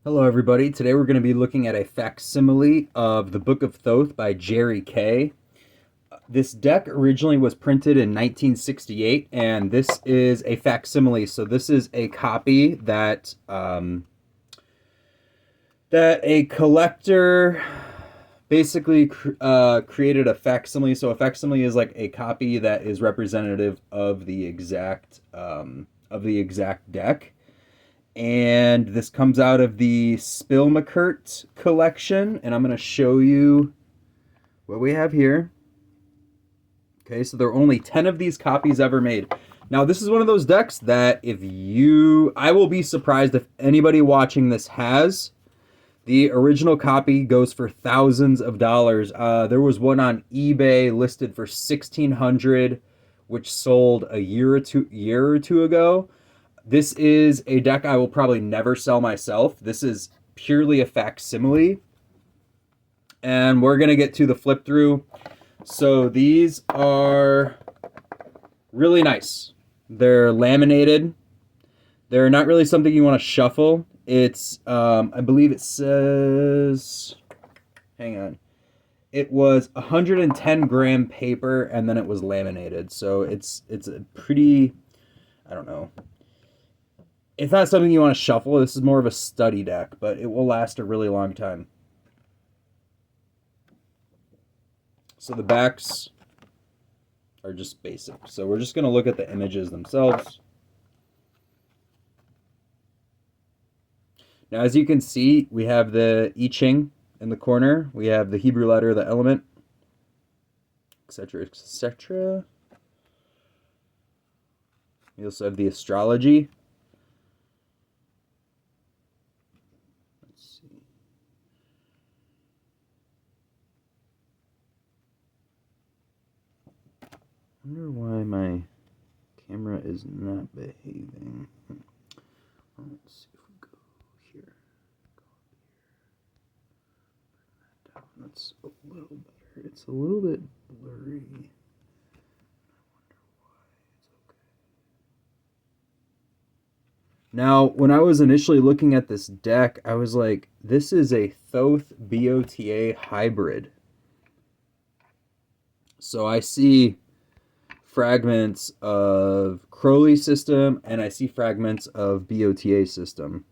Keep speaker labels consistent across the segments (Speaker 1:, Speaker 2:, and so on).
Speaker 1: Hello, everybody. Today we're going to be looking at a facsimile of the Book of Thoth by Jerry Kay. This deck originally was printed in 1968, and this is a facsimile. So this is a copy that a collector basically created a facsimile. So a facsimile is like a copy that is representative of the exact deck, and this comes out of the Spilmakert collection, and I'm going to show you what we have here. Okay, so there are only 10 of these copies ever made. Now, this is one of those decks that I will be surprised if anybody watching this has. The original copy goes for thousands of dollars. There was one on eBay listed for $1,600, which sold a year or two ago. This is a deck I will probably never sell myself. This is purely a facsimile. And we're going to get to the flip through. So these are really nice. They're laminated. They're not really something you want to shuffle. It's, I believe it says, hang on. It was 110 gram paper, and then it was laminated. So it's a pretty, I don't know. It's not something you want to shuffle. This is more of a study deck, but it will last a really long time. So the backs are just basic. So we're just going to look at the images themselves. Now, as you can see, we have the I Ching in the corner. We have the Hebrew letter, the element, etc., etc. We also have the astrology. Let's see. I wonder why my camera is not behaving. Well, let's see if we go here. Go up here. That's a little better. It's a little bit blurry. I wonder why. It's okay. Now, when I was initially looking at this deck, I was like, this is a Thoth BOTA hybrid. So I see fragments of Crowley system, and I see fragments of BOTA system.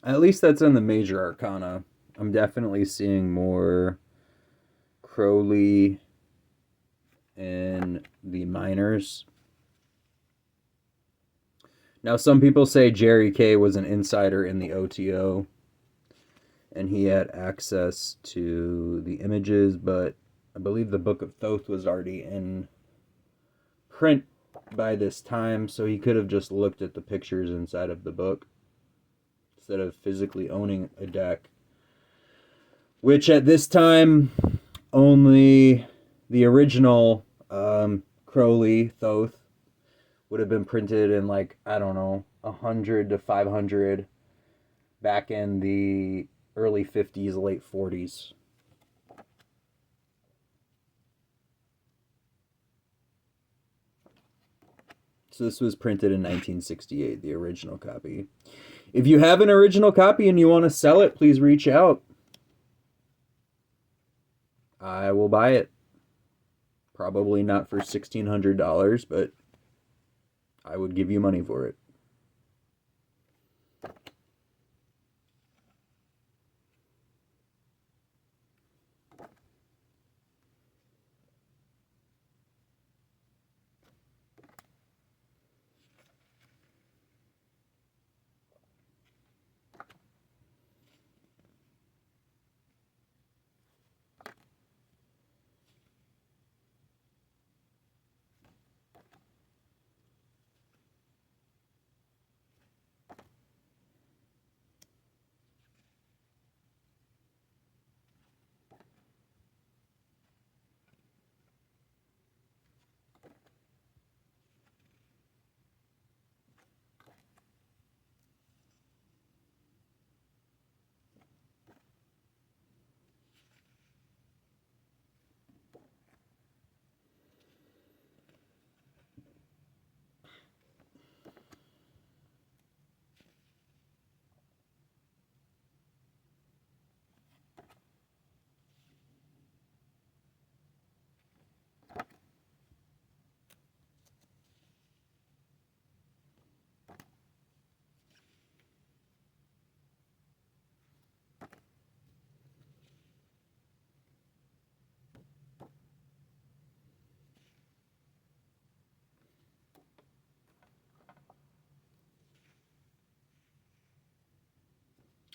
Speaker 1: At least that's in the major arcana. I'm definitely seeing more Crowley in the minors. Now, some people say Jerry K was an insider in the OTO and he had access to the images, but I believe the Book of Thoth was already in print by this time, so he could have just looked at the pictures inside of the book instead of physically owning a deck. Which at this time, only the original Crowley Thoth would have been printed in, like, I don't know, 100 to 500 back in the early 50s, late 40s. So this was printed in 1968, the original copy. If you have an original copy and you want to sell it, please reach out. I will buy it. Probably not for $1,600, but I would give you money for it.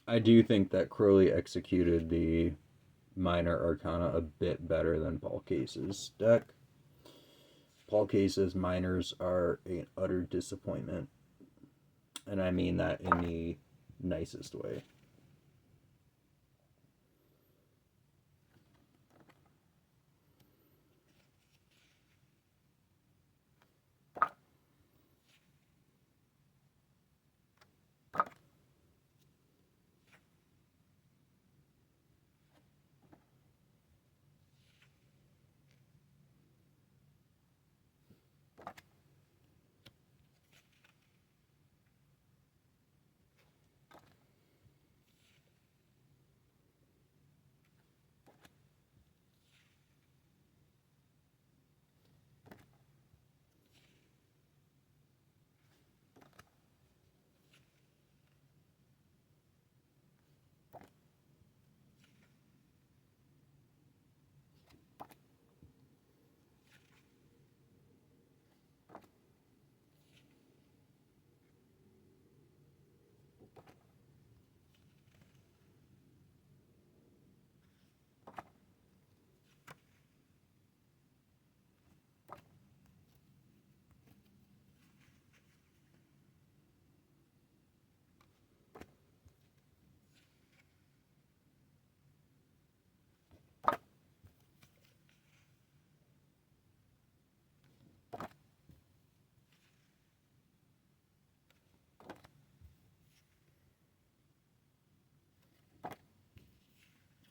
Speaker 1: I do think that Crowley executed the minor arcana a bit better than Paul Case's deck. Paul Case's minors are an utter disappointment, and I mean that in the nicest way.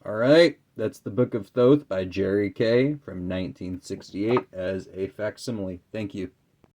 Speaker 1: All right, that's the Book of Thoth by Jerry K from 1968 as a facsimile. Thank you.